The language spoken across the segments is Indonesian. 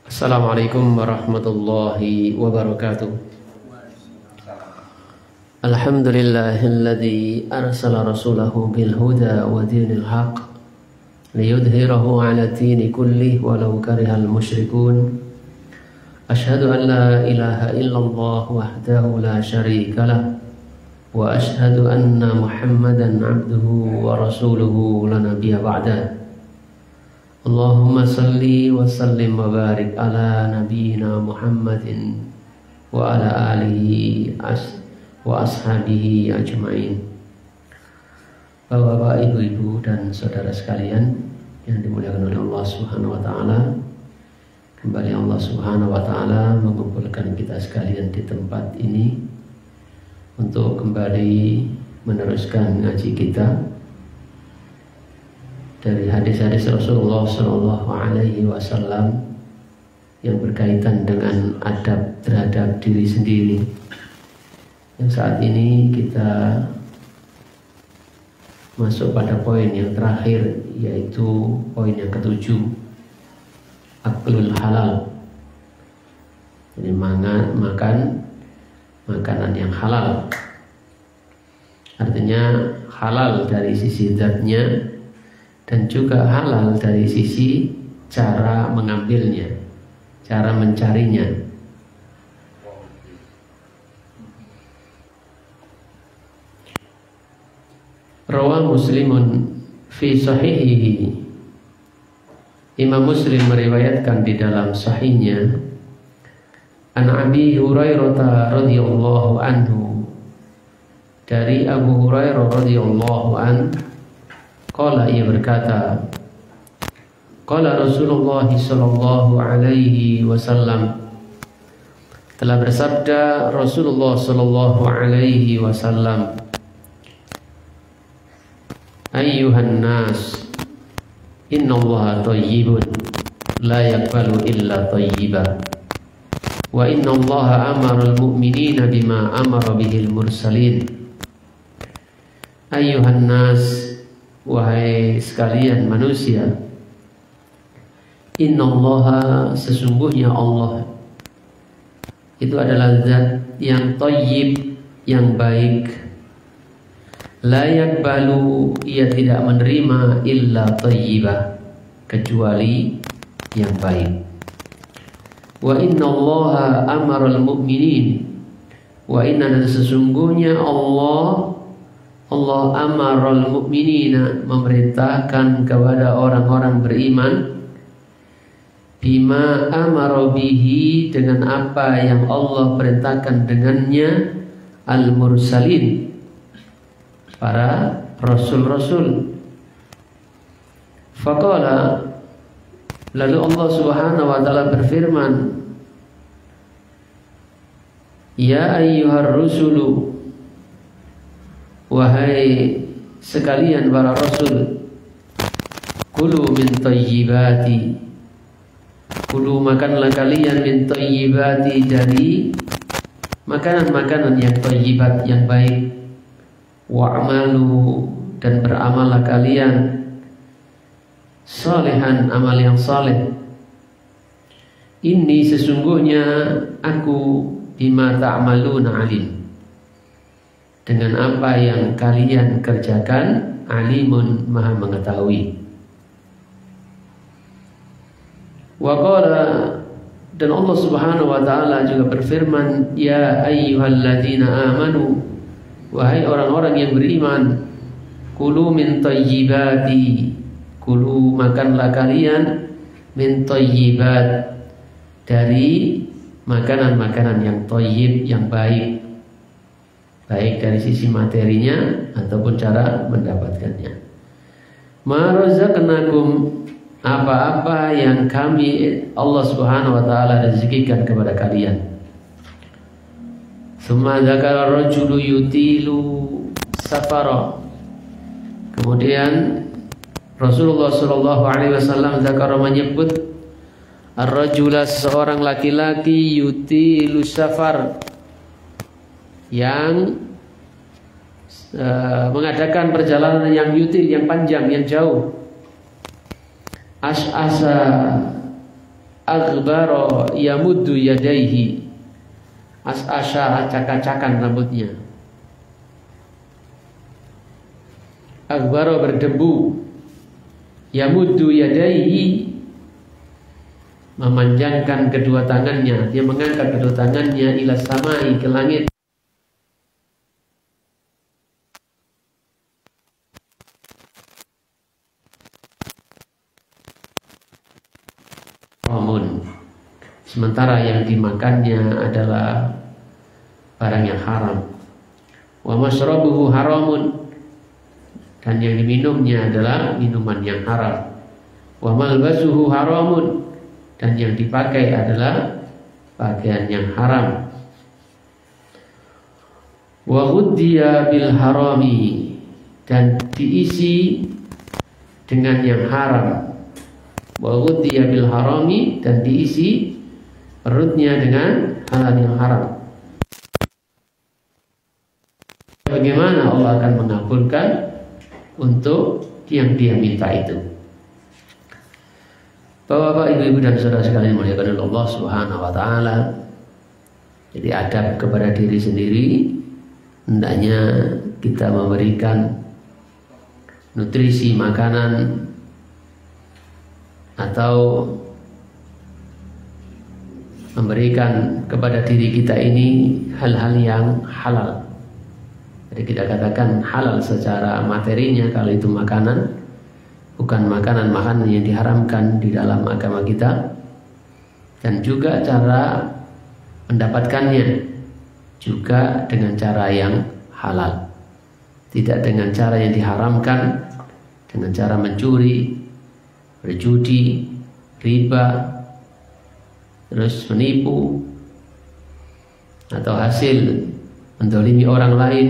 Assalamualaikum warahmatullahi wabarakatuh. Alhamdulillahilladzi arsala rasulahu bil huda wa dinil haq liyudhhirahu 'ala dini kullih walau karihal musyrikun. Ashhadu an la ilaha illallah wahdahu la syarika lah wa ashhadu anna Muhammadan 'abduhu wa rasuluhu la nabiyya ba'dah. Allahumma salli wa sallim wa barik ala nabiyyina Muhammadin wa ala alihi wa ashabihi ajma'in. Bapak-bapak, ibu-ibu dan saudara sekalian yang dimuliakan oleh Allah Subhanahu wa taala, kembali Allah Subhanahu wa taala mengumpulkan kita sekalian di tempat ini untuk kembali meneruskan ngaji kita dari hadis-hadis Rasulullah Sallallahu Alaihi Wasallam yang berkaitan dengan adab terhadap diri sendiri. Yang saat ini kita masuk pada poin yang terakhir, yaitu poin yang ketujuh, aklul halal. Jadi makan makanan yang halal. Artinya halal dari sisi zatnya dan juga halal dari sisi cara mengambilnya, cara mencarinya. Rawah Muslimun fi sahihihi. Imam Muslim meriwayatkan di dalam sahihnya an Abi Hurairah radhiyallahu anhu, dari Abu Hurairah radhiyallahu anhu, qala, ia berkata, qala Rasulullah sallallahu alaihi wasallam, telah bersabda Rasulullah sallallahu alaihi wasallam, ayyuhan nas, innallaha thayyibun la yaqbalu illa thayyiba wa innallaha amara al-mu'minina bima amara bihil mursalin. Ayyuhan nas, wahai sekalian manusia, innallaha, sesungguhnya Allah itu adalah zat yang thayyib, yang baik. La yaqbalu, ia tidak menerima illa thayyibah, kecuali yang baik. Wa innallaha amaral mu'minin, wa inna, dan sesungguhnya Allah amaral mu'minina, memerintahkan kepada orang-orang beriman, bima amara bihi, dengan apa yang Allah perintahkan dengannya, al-mursalin, para rasul-rasul. Faqala, lalu Allah Subhanahu wa taala berfirman, ya ayyuhar rusulu, wahai sekalian para rasul, kulu min thayyibati, kulu, makanlah kalian, min thayyibati, dari makanan-makanan yang thayyibat, yang baik. Wa'malu, dan beramallah kalian, salihan, amal yang saleh. Ini sesungguhnya aku bima ta'maluna alim, dengan apa yang kalian kerjakan, alimun, maha mengetahui. Wa qala, dan Allah Subhanahu wa taala juga berfirman, ya ayyuhalladzina amanu, wahai orang-orang yang beriman, kulu min thayyibati, kulu, makanlah kalian, min thayyibat, dari makanan-makanan yang thayyib, yang baik, baik dari sisi materinya ataupun cara mendapatkannya. Ma razaqnakum, apa-apa yang kami, Allah Subhanahu wa taala, rezekikan kepada kalian. Summa dzakara rajulu yutilu safara, kemudian Rasulullah sallallahu alaihi wasallam dzakara, menyebut, ar-rajula, seorang laki-laki, yutilu safar, yang mengadakan perjalanan yang yutil, yang panjang, yang jauh. As'asa, Aghbara yamuddu yadaihi, as'asha, acak-acakan rambutnya. Aghbara, berdebu. Yamuddu yadaihi, memanjangkan kedua tangannya, dia mengangkat kedua tangannya ila samai, ke langit. Sementara yang dimakannya adalah barang yang haram. Wa mashrabuhu haramun, dan yang diminumnya adalah minuman yang haram. Wa malbasuhu haramun, dan yang dipakai adalah pakaian yang haram. Wa ghuddiya bil harami, dan diisi dengan yang haram. Wa ghuddiya bil harami, dan diisi perutnya dengan hal yang haram. Bagaimana Allah akan mengabulkan untuk yang dia minta itu? Bapak, ibu-ibu dan saudara sekalian muliakan oleh Allah Subhanahu wa taala. Jadi adab kepada diri sendiri, hendaknya kita memberikan nutrisi makanan atau memberikan kepada diri kita ini hal-hal yang halal. Jadi kita katakan halal secara materinya kalau itu makanan, bukan makanan-makanan yang diharamkan di dalam agama kita. Dan juga cara mendapatkannya juga dengan cara yang halal, tidak dengan cara yang diharamkan, dengan cara mencuri, berjudi, riba, terus menipu, atau hasil mendolimi orang lain,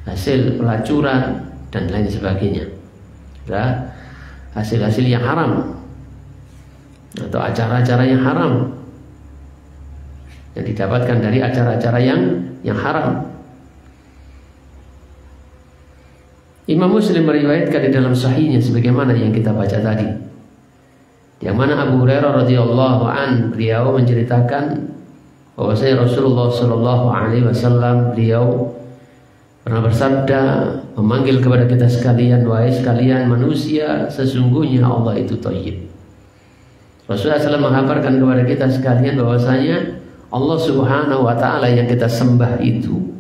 hasil pelacuran, dan lain sebagainya. Adalah hasil-hasil yang haram atau acara-acara yang haram yang didapatkan dari acara-acara yang haram. Imam Muslim meriwayatkan di dalam sahihnya sebagaimana yang kita baca tadi, yang mana Abu Hurairah radhiyallahu an, beliau menceritakan bahwasanya Rasulullah sallallahu alaihi wasallam beliau pernah bersabda, memanggil kepada kita sekalian, wahai sekalian manusia, sesungguhnya Allah itu thayyib. Rasulullah SAW menghabarkan kepada kita sekalian bahwasanya Allah Subhanahu wa taala yang kita sembah itu,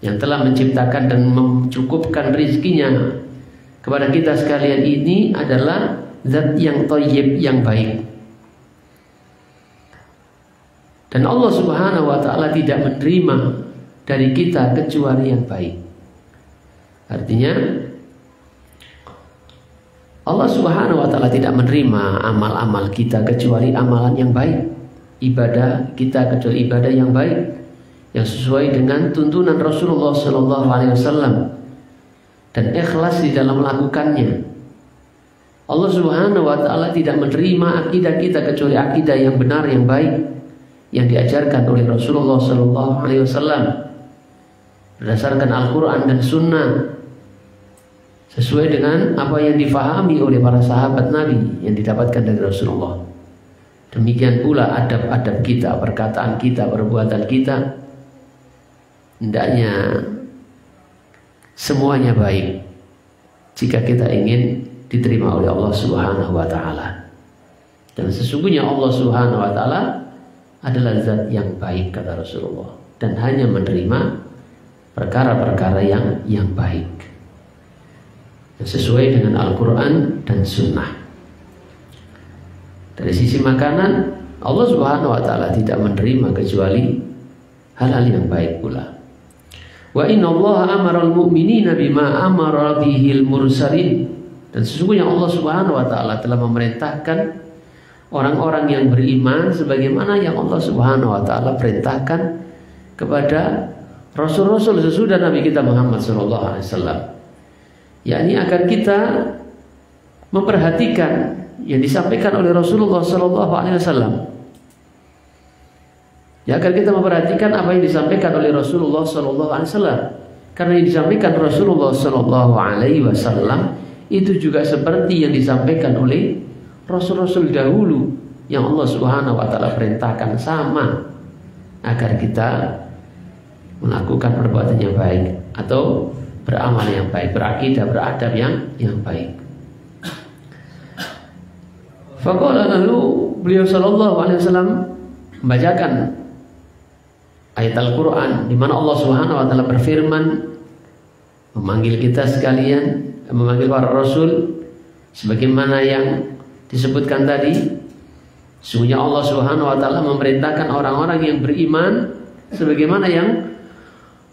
yang telah menciptakan dan mencukupkan rizkinya kepada kita sekalian ini adalah zat yang thayyib, yang baik. Dan Allah Subhanahu wa taala tidak menerima dari kita kecuali yang baik. Artinya Allah Subhanahu wa taala tidak menerima amal-amal kita kecuali amalan yang baik, ibadah kita kecuali ibadah yang baik, yang sesuai dengan tuntunan Rasulullah sallallahu alaihi wasallam dan ikhlas di dalam melakukannya. Allah Subhanahu wa taala tidak menerima akidah kita kecuali akidah yang benar, yang baik, yang diajarkan oleh Rasulullah sallallahu alaihi wasallam berdasarkan Al-Qur'an dan Sunnah, sesuai dengan apa yang difahami oleh para sahabat Nabi yang didapatkan dari Rasulullah. Demikian pula adab-adab kita, perkataan kita, perbuatan kita, hendaknya semuanya baik jika kita ingin diterima oleh Allah Subhanahu wa taala. Dan sesungguhnya Allah Subhanahu wa taala adalah zat yang baik, kata Rasulullah, dan hanya menerima perkara-perkara yang baik sesuai dengan Al-Qur'an dan Sunnah. Dari sisi makanan, Allah Subhanahu wa taala tidak menerima kecuali hal-hal yang baik pula. Wa inna Allah amara al-mu'minina bima amara bihil mursalin. Dan sesungguhnya Allah Subhanahu wa taala telah memerintahkan orang-orang yang beriman sebagaimana yang Allah Subhanahu wa taala perintahkan kepada rasul-rasul sesudah Nabi kita Muhammad sallallahu alaihi wasallam, yakni agar kita memperhatikan yang disampaikan oleh Rasulullah sallallahu alaihi wasallam. Ya, agar kita memperhatikan apa yang disampaikan oleh Rasulullah sallallahu alaihi wasallam. Karena yang disampaikan Rasulullah sallallahu alaihi wasallam itu juga seperti yang disampaikan oleh rasul-rasul dahulu yang Allah Subhanahu wa taala perintahkan sama agar kita melakukan perbuatan yang baik atau beramal yang baik, berakidah, beradab yang baik. Faqala, lalu beliau sallallahu alaihi wasallam membacakan ayat Al-Quran di mana Allah Subhanahu wa taala berfirman, memanggil kita sekalian, memanggil para rasul sebagaimana yang disebutkan tadi. Sesungguhnya Allah Subhanahu wa taala memerintahkan orang-orang yang beriman sebagaimana yang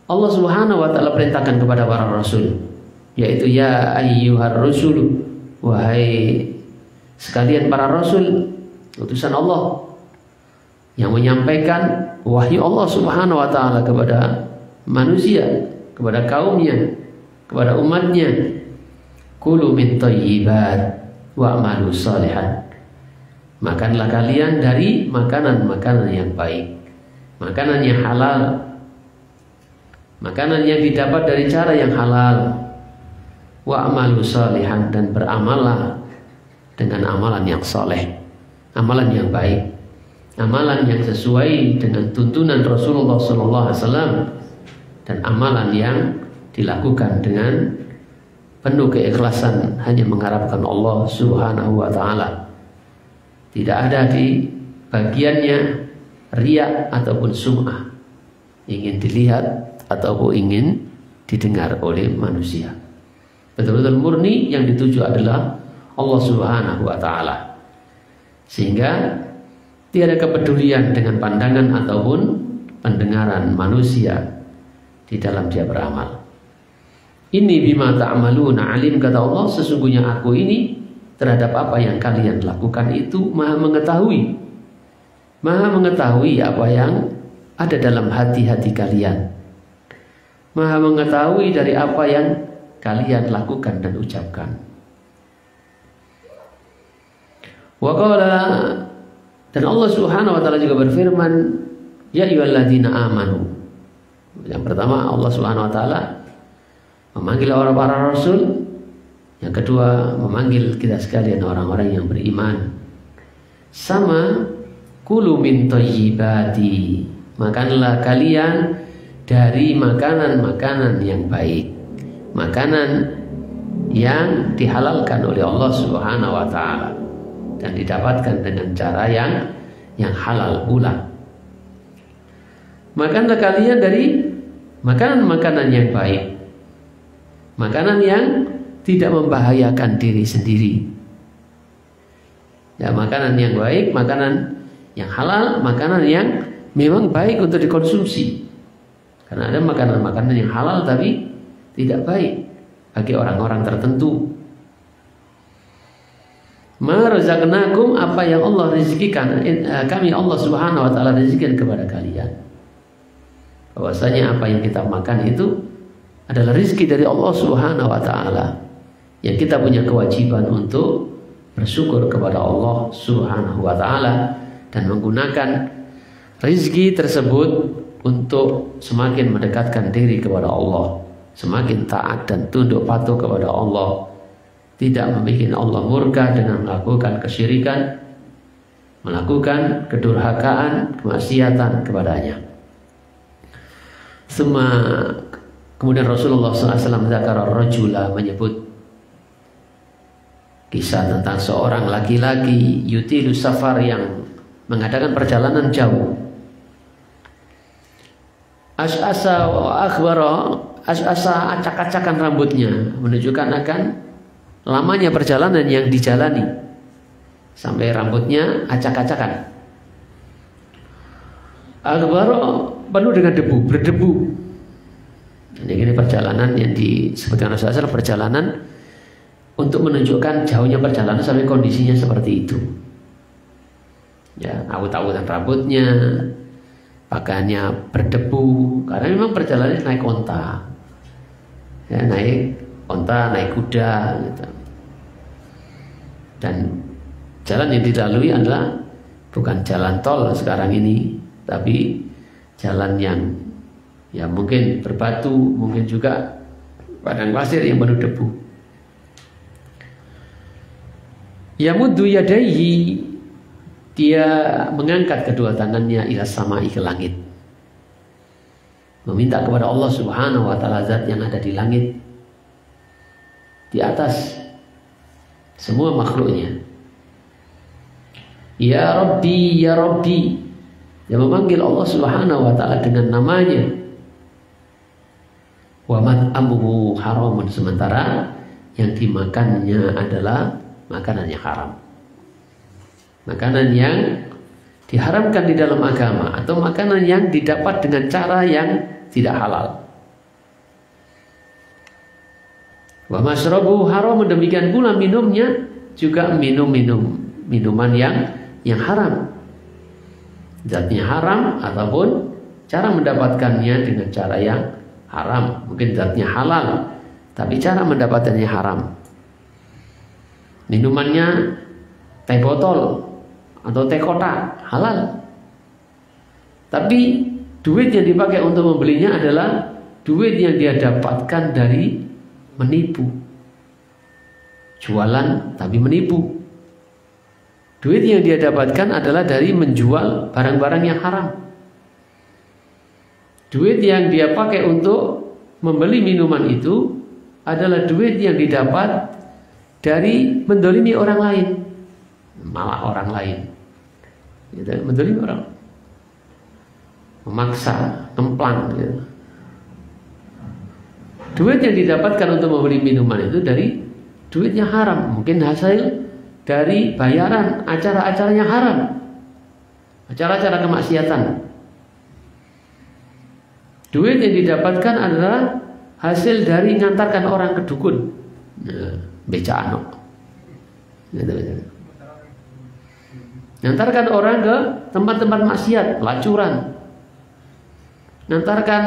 Allah Subhanahu wa taala perintahkan kepada para rasul, yaitu ya ayyuhar rasul, wahai sekalian para rasul, utusan Allah yang menyampaikan wahyu Allah Subhanahu wa taala kepada manusia, kepada kaumnya, kepada umatnya. Kulu min thayyibat wa'malu shalihan. Makanlah kalian dari makanan-makanan yang baik, makanan yang halal, makanan yang didapat dari cara yang halal. Wa'malu shalihan, dan beramallah dengan amalan yang soleh, amalan yang baik, amalan yang sesuai dengan tuntunan Rasulullah SAW, dan amalan yang dilakukan dengan penuh keikhlasan hanya mengharapkan Allah Subhanahu wa taala. Tidak ada di bagiannya riya ataupun sum'ah, ingin dilihat ataupun ingin didengar oleh manusia. Betul-betul murni yang dituju adalah Allah Subhanahu wa taala. Sehingga tiada kepedulian dengan pandangan ataupun pendengaran manusia di dalam dia beramal. Ini bima ta'maluna alim, kata Allah, sesungguhnya aku ini terhadap apa yang kalian lakukan itu maha mengetahui. Maha mengetahui apa yang ada dalam hati-hati kalian. Maha mengetahui dari apa yang kalian lakukan dan ucapkan. Wa qala, dan Allah Subhanahu wa taala juga berfirman, ya ayyuhalladzina amanu. Yang pertama Allah Subhanahu wa taala memanggil orang para rasul. Yang kedua memanggil kita sekalian orang-orang yang beriman. Sama, kulu min thayyibati, makanlah kalian dari makanan-makanan yang baik, makanan yang dihalalkan oleh Allah Subhanahu wa taala dan didapatkan dengan cara yang halal pula. Makanlah kalian dari makanan-makanan yang baik, makanan yang tidak membahayakan diri sendiri. Ya, makanan yang baik, makanan yang halal, makanan yang memang baik untuk dikonsumsi. Karena ada makanan-makanan yang halal tapi tidak baik bagi orang-orang tertentu. Ma razaqnakum, apa yang Allah rezekikan, kami Allah Subhanahu wa taala rezekikan kepada kalian. Bahwasanya apa yang kita makan itu adalah rezeki dari Allah Subhanahu wa taala, yang kita punya kewajiban untuk bersyukur kepada Allah Subhanahu wa taala dan menggunakan rezeki tersebut untuk semakin mendekatkan diri kepada Allah, semakin taat dan tunduk patuh kepada Allah, tidak membuat Allah murka dengan melakukan kesyirikan, melakukan kedurhakaan, kemaksiatan kepadanya. Kemudian Rasulullah SAW zakara rajula, menyebut kisah tentang seorang laki-laki yutilu safar, yang mengadakan perjalanan jauh. As'asa wa akhbara, as'asa, acak-acakan rambutnya, menunjukkan akan lamanya perjalanan yang dijalani sampai rambutnya acak-acakan. Akhbara, penuh dengan debu, berdebu. Ini perjalanan yang disebutkan Rasulullah, perjalanan untuk menunjukkan jauhnya perjalanan sampai kondisinya seperti itu. Ya, awut-awutan rambutnya, pakaiannya berdebu, karena memang perjalanannya naik onta, ya, naik onta, naik kuda, gitu. Dan jalan yang dilalui adalah bukan jalan tol sekarang ini, tapi jalan yang ya mungkin berbatu, mungkin juga padang pasir yang penuh debu. Yamuddu yadaihi, dia mengangkat kedua tangannya ila sama'i, ke langit, meminta kepada Allah Subhanahu wa taala, zat yang ada di langit, di atas semua makhluknya. Ya Rabbi, ya Rabbi, dia memanggil Allah Subhanahu wa taala dengan namanya. Wa mat'amuhu haramun, sementara yang dimakannya adalah makanan yang haram, makanan yang diharamkan di dalam agama, atau makanan yang didapat dengan cara yang tidak halal. Wa masrabu haram, demikian pula minumnya juga minuman yang haram, zatnya haram ataupun cara mendapatkannya dengan cara yang haram. Mungkin zatnya halal tapi cara mendapatkannya haram. Minumannya teh botol atau teh kotak, halal, tapi duit yang dipakai untuk membelinya adalah duit yang dia dapatkan dari menipu, jualan tapi menipu. Duit yang dia dapatkan adalah dari menjual barang-barang yang haram. Duit yang dia pakai untuk membeli minuman itu adalah duit yang didapat dari mendolimi orang lain, malah orang lain, mendolimi orang, memaksa, ngemplang, gitu. Duit yang didapatkan untuk membeli minuman itu dari duit yang haram, mungkin hasil dari bayaran acara-acara yang haram, acara-acara kemaksiatan. Duit yang didapatkan adalah hasil dari ngantarkan orang ke dukun, becaan, ngantarkan orang ke tempat-tempat maksiat, pelacuran, ngantarkan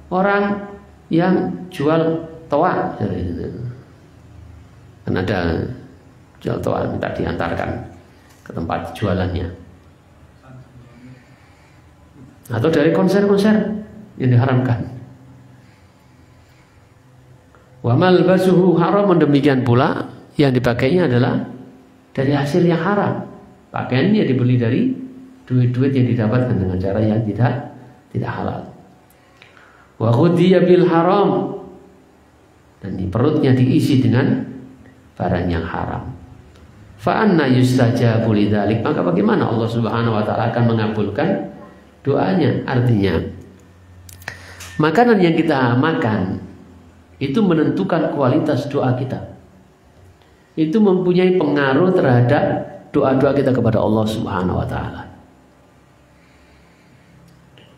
orang yang jual toa, kan ada jual toa, minta diantarkan ke tempat jualannya, atau dari konser-konser yang diharamkan. Wa malbasuhu haram, demikian pula yang dipakainya adalah dari hasil yang haram. Pakaiannya dibeli dari duit-duit yang didapatkan dengan cara yang tidak halal. Wa ghudhiya bil haram, dan di perutnya diisi dengan barang yang haram. Fa anna yustajabu lidzalik, maka bagaimana Allah Subhanahu wa taala akan mengabulkan doanya? Artinya makanan yang kita makan itu menentukan kualitas doa kita. Itu mempunyai pengaruh terhadap doa-doa kita kepada Allah Subhanahu wa taala.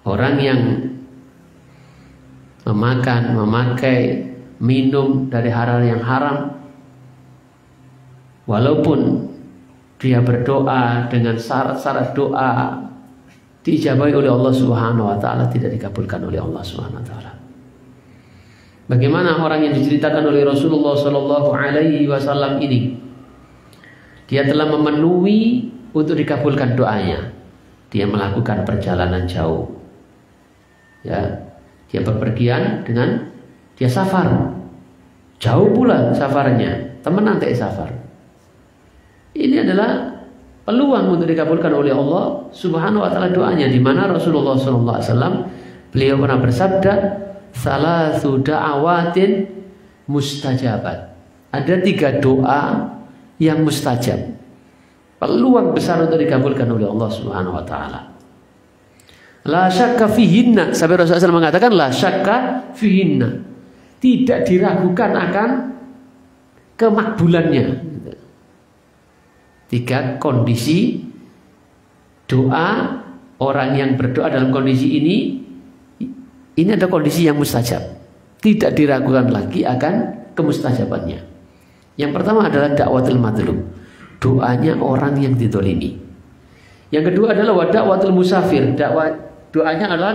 Orang yang memakai, minum dari hal yang haram, walaupun dia berdoa dengan syarat-syarat doa diijabahi oleh Allah Subhanahu wa taala, tidak dikabulkan oleh Allah Subhanahu wa taala. Bagaimana orang yang diceritakan oleh Rasulullah Shallallahu Alaihi Wasallam ini, dia telah memenuhi untuk dikabulkan doanya. Dia melakukan perjalanan jauh, ya, dia bepergian dengan dia safar, jauh pula safarnya, temenan tak safar. Ini adalah peluang untuk dikabulkan oleh Allah Subhanahu wa taala doanya, di mana Rasulullah Shallallahu Alaihi Wasallam beliau pernah bersabda, salasu da'awatin mustajabat. Ada 3 doa yang mustajab, peluang besar untuk dikabulkan oleh Allah Subhanahu wa taala. La syakka fihinna, sampai Rasulullah SAW mengatakan la syakka fihinna, tidak diragukan akan kemakbulannya. 3 kondisi doa orang yang berdoa dalam kondisi ini ada kondisi yang mustajab, tidak diragukan lagi akan kemustajabannya. Yang pertama adalah dakwatul madlum, doanya orang yang ditolimi. Yang kedua adalah wadakwatul musafir, doanya adalah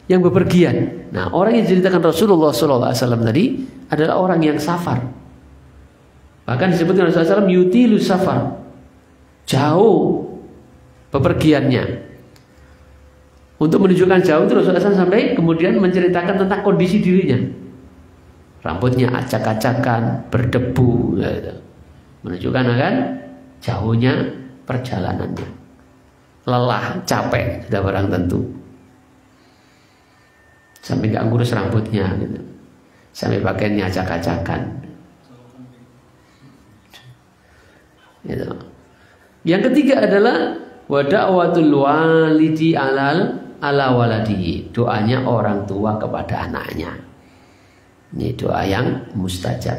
yang bepergian. Nah, orang yang diceritakan Rasulullah SAW tadi adalah orang yang safar. Bahkan disebutkan Rasulullah SAW yutilu safar, jauh bepergiannya. Untuk menunjukkan jauh itu Rasulullah SAW sampai kemudian menceritakan tentang kondisi dirinya. Rambutnya acak-acakan, berdebu, gitu. Menunjukkan akan jauhnya perjalanannya, lelah, capek, sudah barang tentu. Sampai nggak ngurus rambutnya, gitu. Sampai pakaiannya acak-acakan. Gitu. Yang ketiga adalah wada'watul walidi ala waladihi, doanya orang tua kepada anaknya. Ini doa yang mustajab.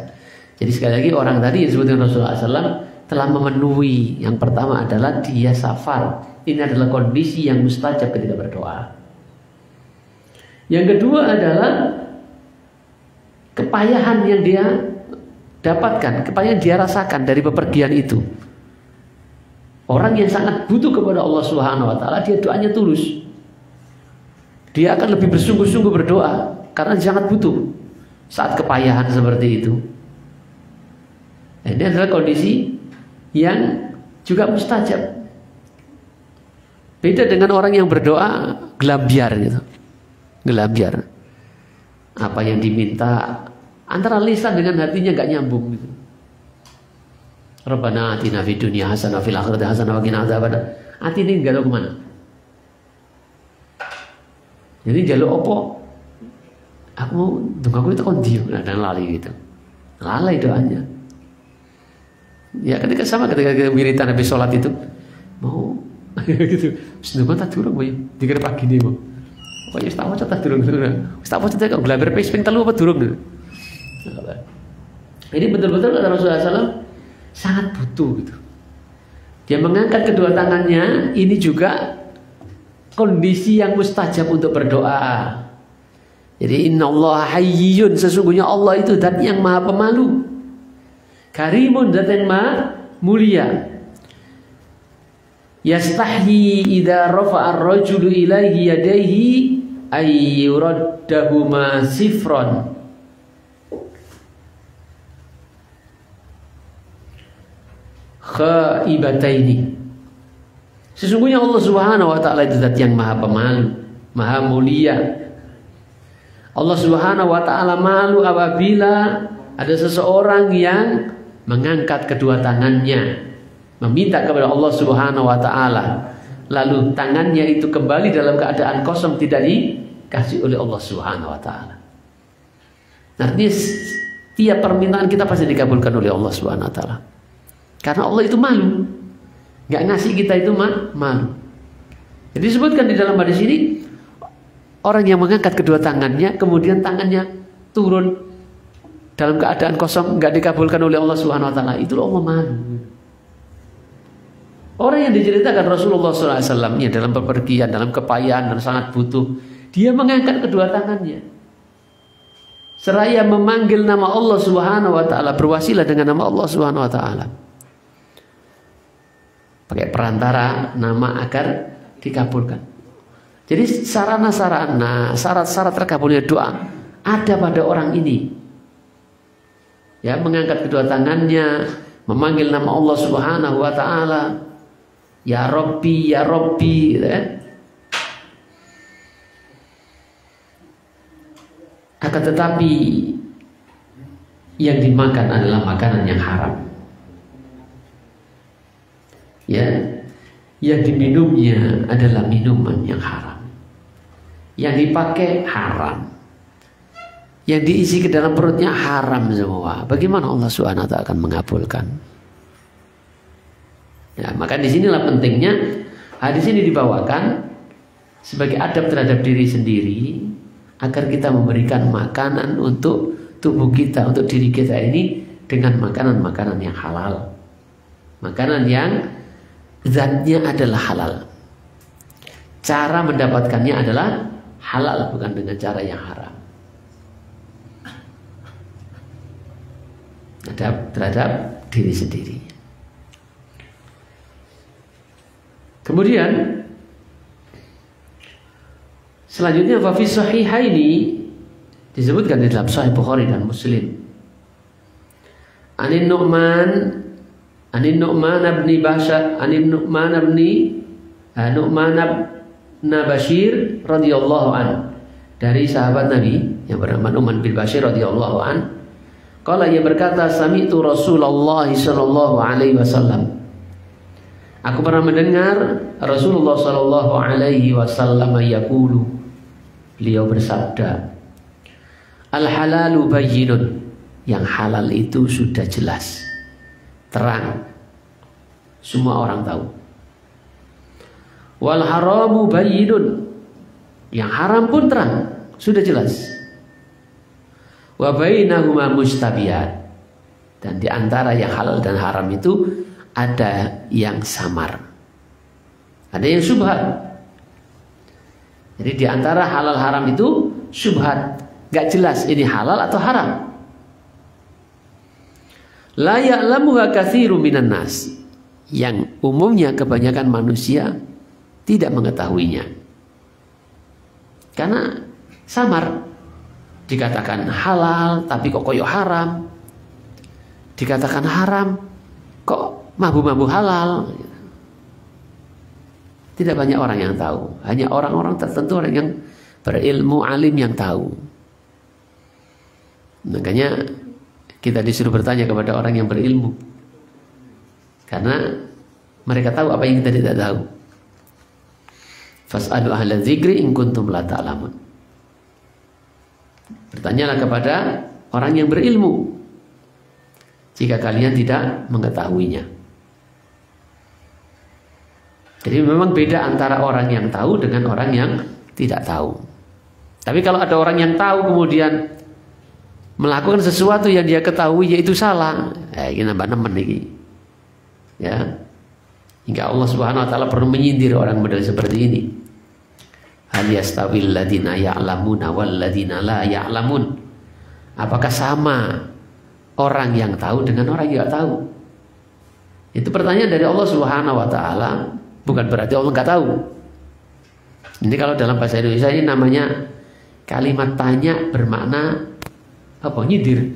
Jadi sekali lagi orang tadi yang disebutkan Rasulullah SAW telah memenuhi. Yang pertama adalah dia safar. Ini adalah kondisi yang mustajab ketika berdoa. Yang kedua adalah kepayahan yang dia dapatkan, kepayahan dia rasakan dari bepergian itu. Orang yang sangat butuh kepada Allah Subhanahu wa taala, dia doanya tulus. Dia akan lebih bersungguh-sungguh berdoa karena dia sangat butuh saat kepayahan seperti itu. Ini adalah kondisi yang juga mustajab. Beda dengan orang yang berdoa gelambiar gitu. Gelambiar. Apa yang diminta antara lisan dengan hatinya gak nyambung gitu. Rabbana atina fid dunya hasanah fil akhirati hasanah wa qina adzabannar. Hati ini gak tahu kemana. Jadi jaluk opo? Aku mau dongaku itu kon diu dan lali gitu. Lalai doanya. Ya ketika wiritan habis sholat itu mau gitu. Sedangkan tak durung boy. Dikira pagi nih mau. Pokoknya tak mau tak durung. Tak mau tak gelamber ping telu apa durung gitu. Ini betul-betul kata Rasulullah SAW sangat butuh gitu. Dia mengangkat kedua tangannya. Ini juga kondisi yang mustajab untuk berdoa. Jadi innallaha hayyun, sesungguhnya Allah itu zat yang maha pemalu. Karimun, zat yang maha mulia. Yastahyi idza rafa'a ar-rajulu ilaihi yadayhi ay yuraddahuma sifran. Khaibataini. Sesungguhnya Allah Subhanahu wa taala itu zat yang maha pemalu, maha mulia. Allah Subhanahu wa taala malu apabila ada seseorang yang mengangkat kedua tangannya meminta kepada Allah Subhanahu wa taala, lalu tangannya itu kembali dalam keadaan kosong, tidak dikasih oleh Allah Subhanahu wa taala. Artinya setiap permintaan kita pasti dikabulkan oleh Allah Subhanahu wa taala. Karena Allah itu malu. Enggak ngasih kita itu malu. Jadi disebutkan di dalam hadis ini, orang yang mengangkat kedua tangannya kemudian tangannya turun dalam keadaan kosong, enggak dikabulkan oleh Allah Subhanahu wa taala, itu Allah malu. Orang yang diceritakan Rasulullah SAW ya, dalam bepergian, dalam kepayahan dan sangat butuh, dia mengangkat kedua tangannya seraya memanggil nama Allah Subhanahu wa taala, berwasilah dengan nama Allah Subhanahu wa taala, pakai perantara nama agar dikabulkan. Jadi sarana-sarana, syarat-syarat terkabulnya doa ada pada orang ini. Ya, mengangkat kedua tangannya, memanggil nama Allah Subhanahu wa taala. Ya Rabbi, ya Rabbi, gitu kan? Akan tetapi yang dimakan adalah makanan yang haram. Ya, yang diminumnya adalah minuman yang haram. Yang dipakai haram. Yang diisi ke dalam perutnya haram semua. Bagaimana Allah Subhanahu wa taala akan mengabulkan? Ya, maka disinilah pentingnya hadis ini dibawakan sebagai adab terhadap diri sendiri, agar kita memberikan makanan untuk tubuh kita, untuk diri kita ini dengan makanan-makanan yang halal, makanan yang zatnya adalah halal. Cara mendapatkannya adalah halal, bukan dengan cara yang haram. Adab terhadap diri sendiri. Kemudian selanjutnya fi sahihaini, disebutkan di dalam Sahih Bukhari dan Muslim. Anin Nu'man bin Bashir radhiyallahu an, dari sahabat Nabi yang bernama Nu'man bin Bashir radhiyallahu an. Qala, ia berkata, sami'tu Rasulullah sallallahu alaihi wasallam, Aku pernah mendengar Rasulullah Shallallahu Alaihi Wasallam yaqulu, beliau bersabda, al halalu bayyinun, yang halal itu sudah jelas, terang, semua orang tahu. Wal haramu bayyinun, yang haram pun terang, sudah jelas. Wa bainahuma mustabihat, dan di antara yang halal dan haram itu ada yang samar, ada yang syubhat. Jadi di antara halal haram itu syubhat, gak jelas ini halal atau haram. La ya'lamuha katsirun minan nas, yang umumnya kebanyakan manusia tidak mengetahuinya. Karena samar, dikatakan halal tapi kok koyo haram, dikatakan haram kok mambu-mambu halal. Tidak banyak orang yang tahu, hanya orang-orang tertentu, orang yang berilmu, alim yang tahu. Makanya kita disuruh bertanya kepada orang yang berilmu, karena mereka tahu apa yang kita tidak tahu. Fas'alu ahla dzikri in kuntum la ta'lamun. Bertanyalah kepada orang yang berilmu jika kalian tidak mengetahuinya. Jadi memang beda antara orang yang tahu dengan orang yang tidak tahu. Tapi kalau ada orang yang tahu kemudian melakukan sesuatu yang dia ketahui yaitu salah, ini nambah-nambah ini. Ya. Hingga Allah Subhanahu wa taala perlu menyindir orang model seperti ini. Hal yastawil ladina ya'lamuna wal ladina la ya'lamun. Apakah sama orang yang tahu dengan orang yang tidak tahu? Itu pertanyaan dari Allah Subhanahu wa taala. Bukan berarti Allah nggak tahu. Ini kalau dalam bahasa Indonesia ini namanya kalimat tanya bermakna apa? Nyindir.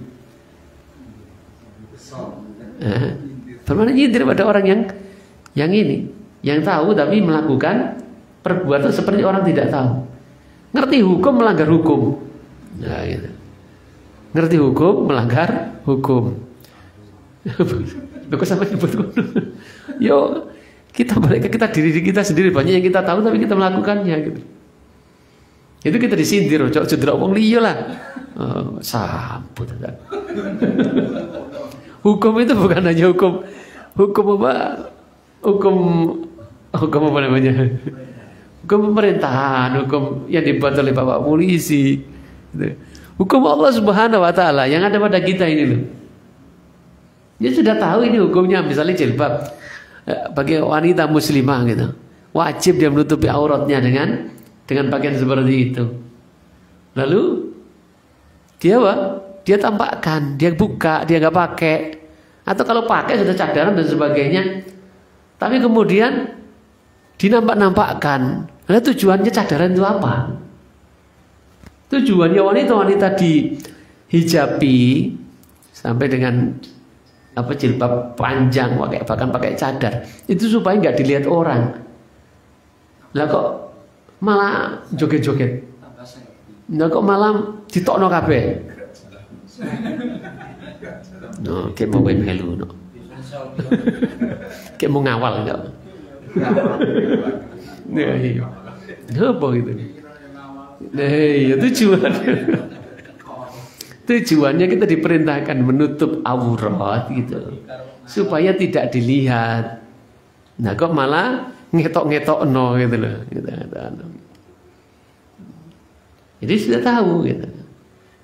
Bermakna nyindir pada orang yang ini, yang tahu tapi melakukan perbuatan seperti orang tidak tahu. Ngerti hukum melanggar hukum. Nah, gitu. Ngerti hukum melanggar hukum. Kok sampai nyebut? Yo, kita balik ke diri kita sendiri, banyak yang kita tahu tapi kita melakukannya gitu. Itu kita disindir, cok cedera wong liya lah. Samput. Hukum itu bukan hanya hukum apa? Hukum apa namanya? Hukum pemerintahan, hukum yang dibuat oleh Bapak polisi. Gitu. Hukum Allah Subhanahu wa taala yang ada pada kita ini loh. Dia sudah tahu ini hukumnya, misalnya jilbab bagi wanita muslimah gitu. Wajib dia menutupi auratnya dengan pakaian seperti itu. Lalu dia apa? Dia tampakkan, dia buka, dia nggak pakai. Atau kalau pakai sudah cadaran dan sebagainya. Tapi kemudian dinampak-nampakkan. Nah, tujuannya cadaran itu apa? Tujuannya wanita-wanita dihijabi sampai dengan apa jilbab panjang, bahkan pakai cadar, itu supaya nggak dilihat orang. Lah kok malah joget-joget? Lah kok malah ditokno kabeh? No, kayak mau melu no. Kayak mau ngawal enggak? Nah, iya. Apa gitu? Nah, iya tujuannya kita diperintahkan menutup aurat gitu, supaya tidak dilihat. Nah, kok malah ngetok-ngetok no gitu loh. Gitu. Jadi sudah tahu gitu.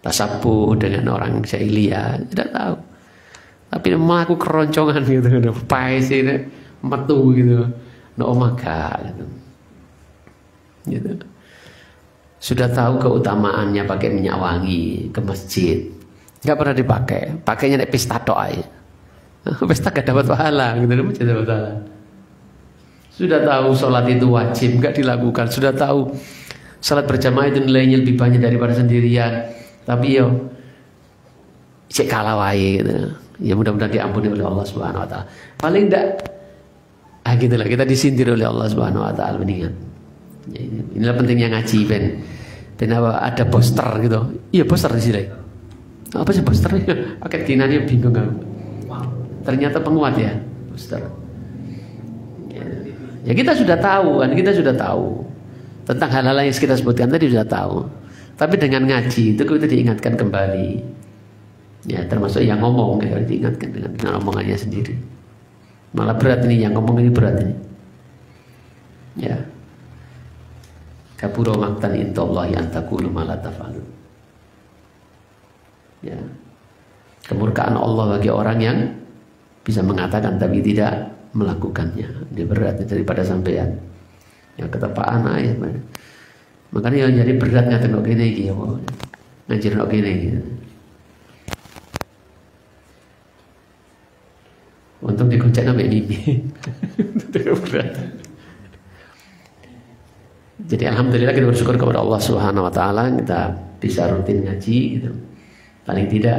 Tasabuh dengan orang jahiliyah tidak tahu. Tapi melaku keroncongan gitu, paes ini metu gitu. No omega gitu. Sudah tahu keutamaannya pakai minyak wangi ke masjid, nggak pernah dipakai, pakainya nek pesta tok aja. Pesta gak dapat pahala, gitu loh, tidak dapat pahala. Sudah tahu sholat itu wajib, nggak dilakukan. Sudah tahu sholat berjamaah itu nilainya lebih banyak daripada sendirian, tapi yo cek kalah wae gitu. Ya mudah-mudahan diampuni oleh Allah Subhanahu Wa Taala. Paling enggak, gitulah kita disindir oleh Allah Subhanahu Wa Taala mendingan. Inilah pentingnya ngaji ben ada poster gitu. Iya poster di sini. Apa sih posternya? Pakai dinanya bingung kan. Ternyata penguat ya poster. Ya. Ya kita sudah tahu kan, kita sudah tahu tentang hal-hal yang kita sebutkan tadi sudah tahu. Tapi dengan ngaji itu kita diingatkan kembali. Ya termasuk yang ngomong ya, diingatkan dengan omongannya sendiri. Malah berat ini yang ngomong ini berat ini. Ya. Kabura maqtan indallahi an taqulu ma la taf'alun. Ya. Kemurkaan Allah bagi orang yang bisa mengatakan tapi tidak melakukannya. Dia berat daripada sampean. Ya ketepaan ayat. Makanya yang jadi berat ngaten kok kene iki ya. Ngajar kok kene iki. Untung dikuncak sampai ini. Berat. Jadi alhamdulillah kita bersyukur kepada Allah Subhanahu wa taala kita bisa rutin ngaji gitu. Paling tidak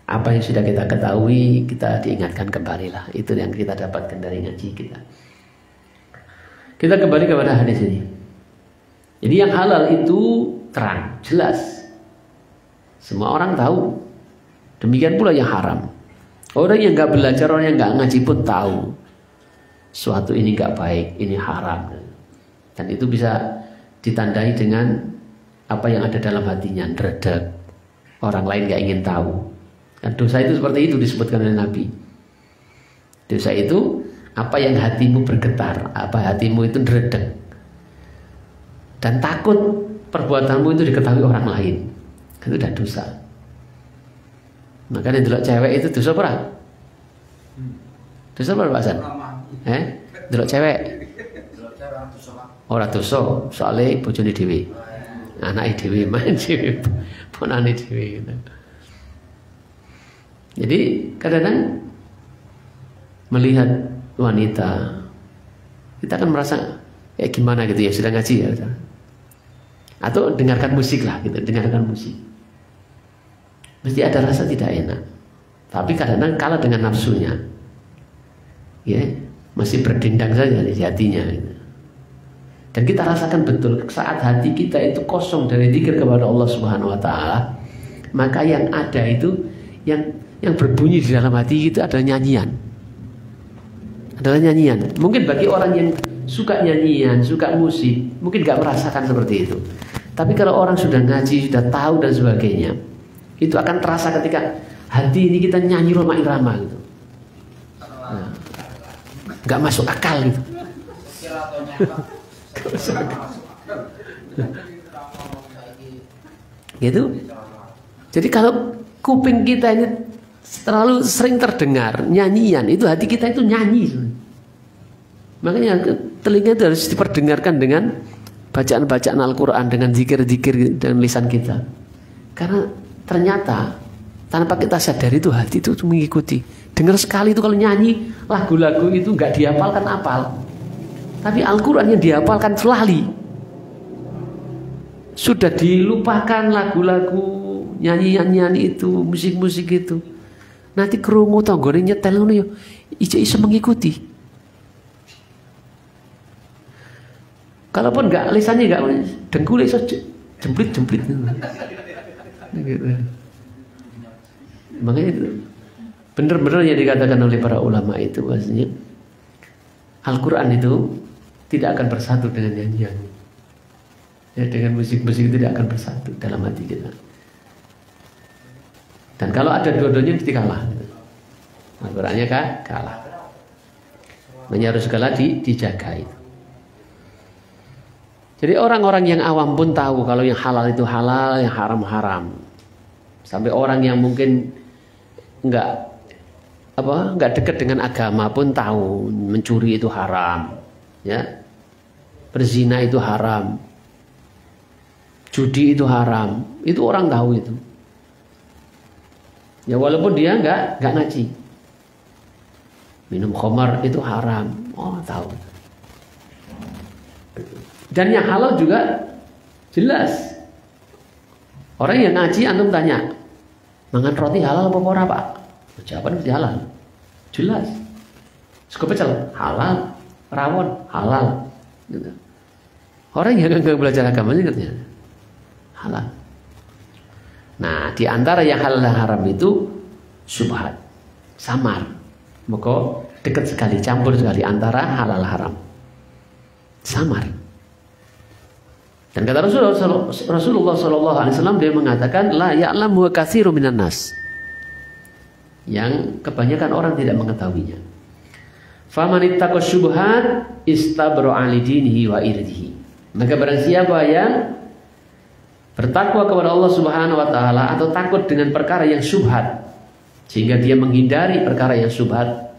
apa yang sudah kita ketahui kita diingatkan kembali lah. Itu yang kita dapatkan dari ngaji kita. Kita kembali kepada hadis ini. Jadi yang halal itu terang, jelas. Semua orang tahu. Demikian pula yang haram. Orang yang nggak belajar, orang yang nggak ngaji pun tahu. Suatu ini nggak baik, ini haram. Dan itu bisa ditandai dengan apa yang ada dalam hatinya, ngeredek. Orang lain nggak ingin tahu. Dan dosa itu seperti itu disebutkan oleh Nabi. Dosa itu apa yang hatimu bergetar, apa hatimu itu ngeredek. Dan takut perbuatanmu itu diketahui orang lain. Itu udah dosa. Makanya delok cewek itu dosa apa? Dosa apa Pak Hasan? Delok cewek. Ora dosa, soalnya bojone dhewe. Anake dhewe, main dhewe, ponane dhewe gitu. Jadi kadang-kadang melihat wanita kita akan merasa gimana gitu ya, sudah ngaji ya. Atau dengarkan musik lah gitu, dengarkan musik. Mesti ada rasa tidak enak. Tapi kadang-kadang kalah dengan nafsunya. Ya, masih berdendang saja di hatinya gitu. Dan kita rasakan betul saat hati kita itu kosong dari zikir kepada Allah Subhanahu wa taala, maka yang ada itu yang berbunyi di dalam hati itu adalah nyanyian. Adalah nyanyian. Mungkin bagi orang yang suka nyanyian, suka musik, mungkin gak merasakan seperti itu. Tapi kalau orang sudah ngaji, sudah tahu dan sebagainya, itu akan terasa ketika hati ini kita nyanyi roma irama gitu. Nah, gak masuk akal gitu. Gitu. Jadi kalau kuping kita ini terlalu sering terdengar nyanyian, itu hati kita itu nyanyi. Makanya telinga itu harus diperdengarkan dengan bacaan-bacaan Al-Quran, dengan zikir-zikir dan lisan kita. Karena ternyata tanpa kita sadari itu hati itu mengikuti. Dengar sekali itu kalau nyanyi lagu-lagu itu nggak dihafalkan apal, tapi Al-Quran yang dihafalkan lali. Sudah dilupakan lagu-lagu, nyanyi-nyanyi itu, musik-musik itu. Nanti kerungu tanggone nyetel ngono yo iso mengikuti. Kalaupun enggak lisannya enggak dengkul iso jemplit-jemplit gitu. Makanya itu benar-benar yang dikatakan oleh para ulama itu maksudnya Al-Quran itu tidak akan bersatu dengan nyanyian. Ya, dengan musik-musik itu tidak akan bersatu dalam hati kita. Dan kalau ada dua-duanya mesti kalah. Al-Qurannya kalah. Makanya harus segala dijaga itu. Jadi orang-orang yang awam pun tahu kalau yang halal itu halal, yang haram haram. Sampai orang yang mungkin enggak dekat dengan agama pun tahu mencuri itu haram, ya. Berzina itu haram. Judi itu haram. Itu orang tahu itu. Ya walaupun dia enggak ngaji. Minum khamar itu haram. Oh, tahu. Dan yang halal juga jelas. Orang yang ngaji antum tanya, mangan roti halal apa ora, Pak? Jawaban mesti halal. Jelas. Sego pecel halal, rawon halal. Gitu. Orang yang enggak belajar agamanya katanya halal. Nah, di antara yang halal dan haram itu syubhat, samar. Maka dekat sekali, campur sekali antara halal haram. samar. Dan kata Rasulullah SAW, dia mengatakan, la ya'lamu katsirun minan nas, yang kebanyakan orang tidak mengetahuinya. Faman ittaqa syubhat istabra'a li dinihi wa irdihi. Maka barang siapa yang bertakwa kepada Allah Subhanahu wa taala atau takut dengan perkara yang syubhat, sehingga dia menghindari perkara yang syubhat,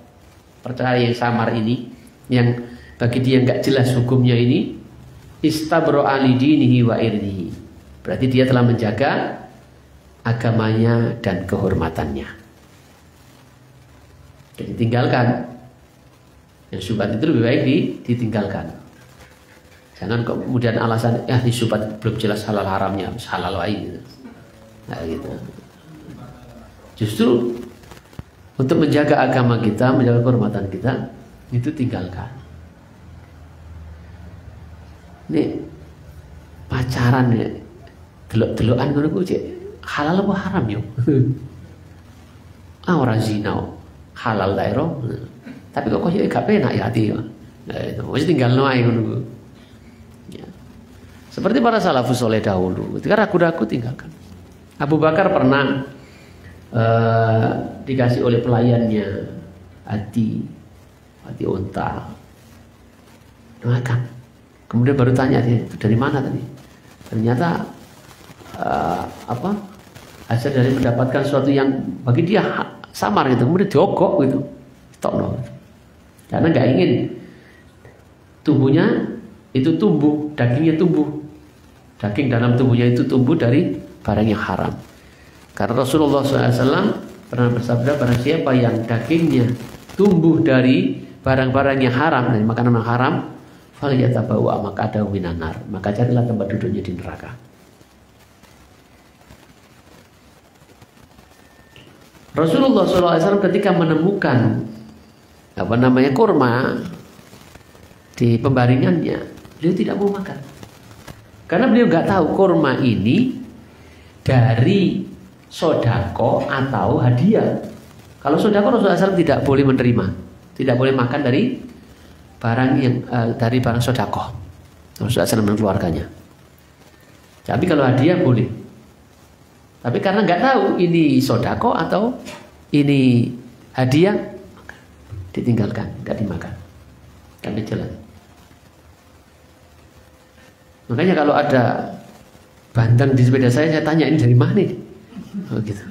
perkara yang samar ini, yang bagi dia enggak jelas hukumnya ini, istabra'a li dinihi wa irdihi. Berarti dia telah menjaga agamanya dan kehormatannya. Jadi tinggalkan. Yang syubhat itu lebih baik ditinggalkan. Jangan kemudian alasan di syubhat belum jelas halal haramnya, halal wae gitu. Nah, gitu. Justru untuk menjaga agama kita, menjaga kehormatan kita, itu tinggalkan. Ini pacaran ya, delok-delokan ngono ku cek halal apa haram yo? Ora zina halal daerah. Tapi kok koyo gak penak ya hati. Nah, itu wis tinggalno ae ngono. Ya. Seperti para salafus saleh dahulu, ketika ragu-ragu tinggalkan. Abu Bakar pernah dikasih oleh pelayannya hati unta. Makan. Kemudian baru tanya dia, itu dari mana tadi? Ternyata hasil dari mendapatkan sesuatu yang bagi dia samar gitu, kemudian diogok gitu. Stop. Karena nggak ingin tubuhnya itu tumbuh, dagingnya tumbuh, daging dalam tubuhnya itu tumbuh dari barang yang haram. Karena Rasulullah SAW pernah bersabda, barang siapa yang dagingnya tumbuh dari barang-barang yang haram, dari makanan yang haram, falyatabawa maq'adahu minan nar, maka carilah tempat duduknya di neraka. Rasulullah SAW ketika menemukan kurma di pembaringannya, beliau tidak mau makan karena beliau nggak tahu kurma ini dari sodako atau hadiah. Kalau sodako Rasulullah SAW tidak boleh menerima, tidak boleh makan dari barang yang dari barang sodako Rasulullah SAW dan keluarganya. Tapi kalau hadiah boleh. Tapi karena nggak tahu ini sodako atau ini hadiah, ditinggalkan, nggak dimakan, kan jelas. Makanya kalau ada bandeng di sepeda saya tanya ini dari mana ini? Oh, gitu.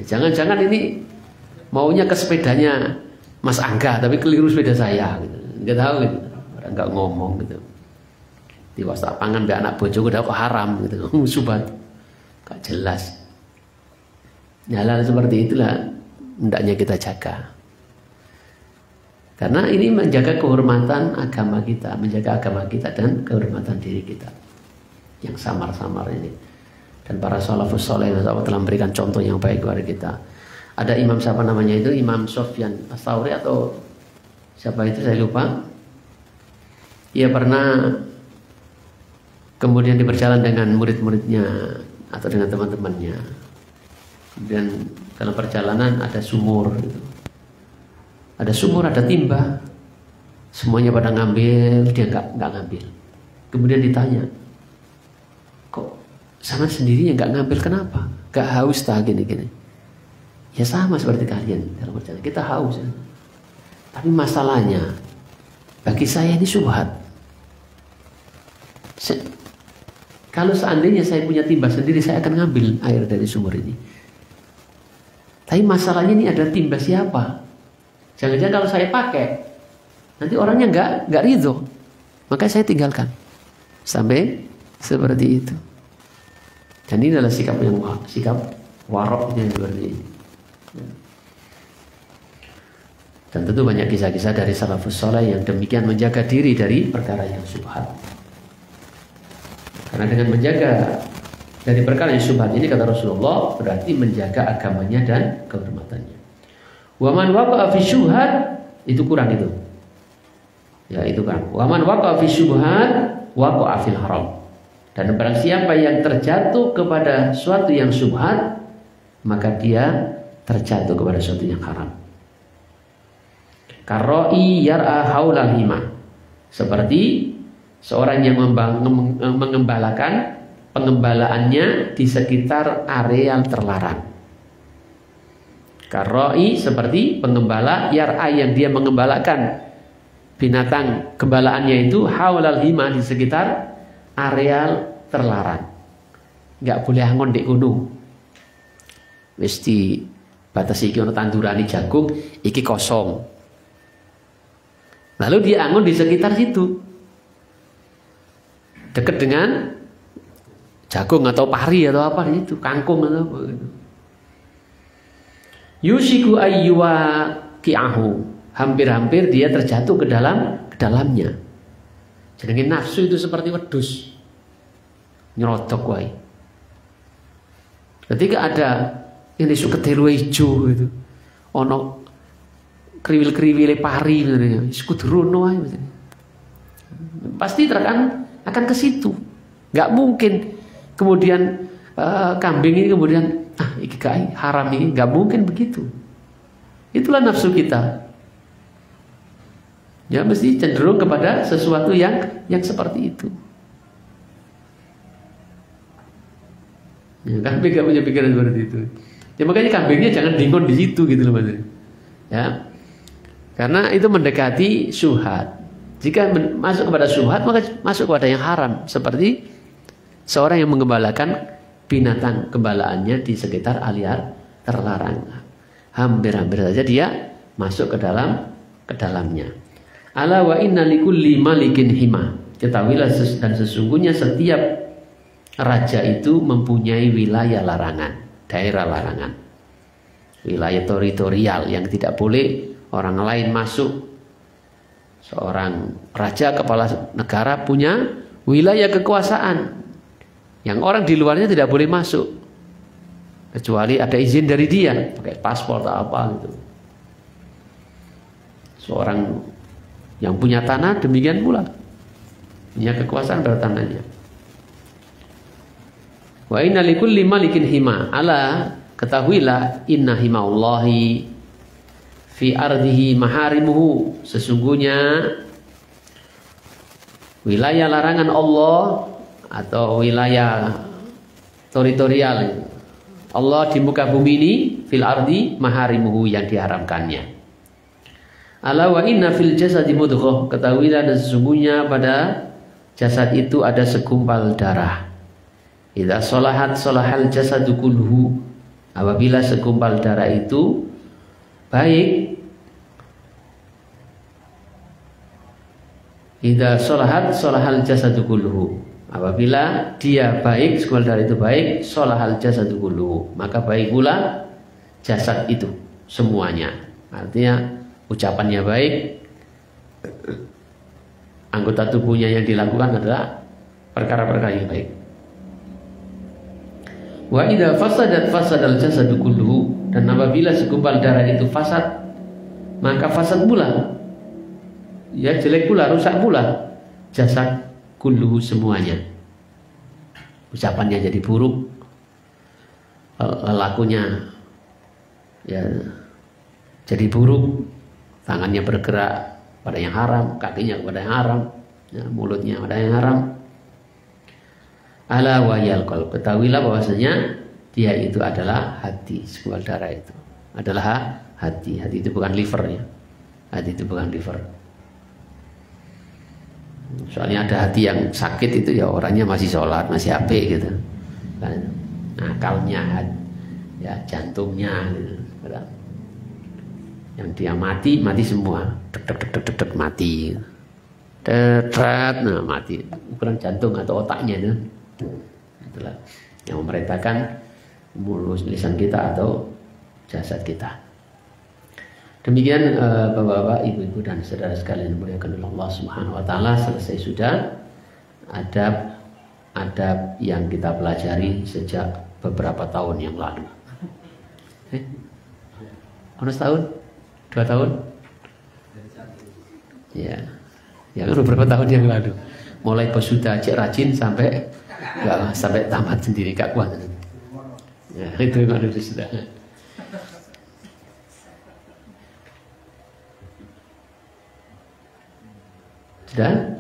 Jangan-jangan ini maunya ke sepedanya Mas Angga, tapi keliru sepeda saya. Gitu. Nggak tahu, gitu. Orang nggak ngomong gitu. Di WhatsApp pangan be anak bojoku udah kok haram gitu. Subhat. Gak jelas. Hal-hal seperti itulah hendaknya kita jaga. Karena ini menjaga kehormatan agama kita, menjaga agama kita dan kehormatan diri kita. Yang samar-samar ini. Dan para salafus saleh telah memberikan contoh yang baik kepada kita. Ada imam siapa namanya itu, Imam Sufyan Ats-Tsauri atau siapa itu saya lupa. Ia pernah kemudian berjalan dengan murid-muridnya atau dengan teman-temannya. Kemudian dalam perjalanan ada sumur gitu. Ada sumur, ada timba. Semuanya pada ngambil, dia nggak ngambil. Kemudian ditanya, kok sama sendirinya nggak ngambil, kenapa? Gak haus tak gini-gini. Ya sama seperti kalian dalam perjalanan, kita haus. Tapi masalahnya bagi saya ini syubhat. Kalau seandainya saya punya timba sendiri, saya akan ngambil air dari sumur ini. Tapi masalahnya ini ada timba siapa? Jangan-jangan kalau saya pakai, nanti orangnya nggak ridho, maka saya tinggalkan. Sampai seperti itu. Dan ini adalah sikap warok yang seperti ini. Dan tentu banyak kisah-kisah dari salafus saleh yang demikian menjaga diri dari perkara yang syubhat. Karena dengan menjaga dari perkara yang syubhat ini, kata Rasulullah, berarti menjaga agamanya dan kehormatannya. Waman waqa'a fi syubhat, itu kurang itu. Ya, itu kan. Waman waqa'a fi syubhat waqa'a fil haram. Dan barang siapa yang terjatuh kepada suatu yang syubhat, maka dia terjatuh kepada suatu yang haram. Karoi yar'a haulal hima. Seperti seorang yang mengembalakan pengembalaannya di sekitar areal terlarang. Karoi seperti pengembala yar'a yang dia mengembalakan binatang gembalaannya itu haulal hima di sekitar areal terlarang. Enggak boleh angon di gunung. Wis di batas iki ono tandurane jagung, iki kosong. Lalu dia angon di sekitar situ. Dekat dengan jagung atau pari atau apa itu, kangkung atau apa gitu. Yusiku ayyuwa ki'ahu. Hampir-hampir dia terjatuh ke dalamnya. Jenenge nafsu itu seperti wedhus. Nyerodok wae. Ketika ada ini ketelu ijo gitu. Ono kriwil-kriwile pari gitu. Wis kudu rono wae. Pasti akan ke situ. Enggak mungkin kemudian kambing ini kemudian iki gak haram ini, nggak mungkin begitu. Itulah nafsu kita. Ya mesti cenderung kepada sesuatu yang seperti itu. Ya, kambing nggak punya pikiran seperti itu. Ya makanya kambingnya jangan dingon di situ gitu loh Mas. Ya, karena itu mendekati syubhat. Jika masuk kepada syubhat maka masuk kepada yang haram. Seperti seorang yang mengembalakan binatang gembalaannya di sekitar area terlarang. Hampir-hampir saja dia masuk ke dalamnya. Ala wa inna likulli malikin hima. Ketahuilah dan sesungguhnya setiap raja itu mempunyai wilayah larangan, daerah larangan. Wilayah teritorial yang tidak boleh orang lain masuk. Seorang raja kepala negara punya wilayah kekuasaan yang orang di luarnya tidak boleh masuk kecuali ada izin dari dia, pakai paspor atau apa gitu. Seorang yang punya tanah demikian pula punya kekuasaan pada tanahnya. Wa inna likulli malikin hima. Ala ketahuilah inna himaullahi fi ardihi maharimuhu. Sesungguhnya wilayah larangan Allah atau wilayah teritorial Allah di muka bumi ini fil ardi maharimuhu yang diharamkannya. Ala wa inna fil jasadi mudghah. Ketahuilah dan sesungguhnya pada jasad itu ada segumpal darah. Idza sholahat sholahal jasadu kulluhu. Apabila segumpal darah itu baik, idza sholahat sholahal jasadu kulluhu. Apabila dia baik, segumpal darah itu baik, sholahal jasadu kulluhu, maka baik pula jasad itu semuanya. Artinya ucapannya baik, anggota tubuhnya yang dilakukan adalah perkara-perkara yang baik. Wa idza fasadat fasadal jasadu kulluhu. Dan apabila segumpal darah itu fasad, maka fasad pula, ya jelek pula, rusak pula jasad kulluhu semuanya. Ucapannya jadi buruk, lakunya ya jadi buruk, tangannya bergerak pada yang haram, kakinya kepada yang haram, ya, mulutnya pada yang haram. Ala wayal qalb. Ketahuilah bahwasanya dia itu adalah hati. Segumpal darah itu adalah hati. Hati itu bukan liver ya. Hati itu bukan liver. Soalnya ada hati yang sakit itu ya orangnya masih sholat, masih apik gitu. Akalnya, ya jantungnya gitu. Yang dia mati semua. Dek mati. Tetrat, nah mati. Ukuran jantung atau otaknya itu. Itulah yang memerintahkan mulut lisan kita atau jasad kita. Demikian Bapak-bapak, Ibu-ibu dan saudara sekalian dimuliakan oleh Allah Subhanahu wa taala, selesai sudah adab yang kita pelajari sejak beberapa tahun yang lalu. Tahun? 2 tahun? Ya. Ya beberapa tahun yang lalu. Mulai pesudah cek rajin sampai tamat sendiri gak kuat. Ya, itu memang sudah. Dan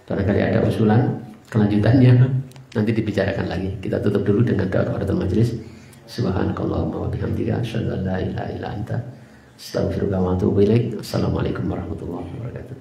barangkali ada usulan kelanjutannya nanti dibicarakan lagi. Kita tutup dulu dengan doa kafaratul majelis. Subhanakallahumma wa bihamdika asyhadu an la ilaha illa anta astaghfiruka wa atubu ilaik. Assalamualaikum warahmatullahi wabarakatuh.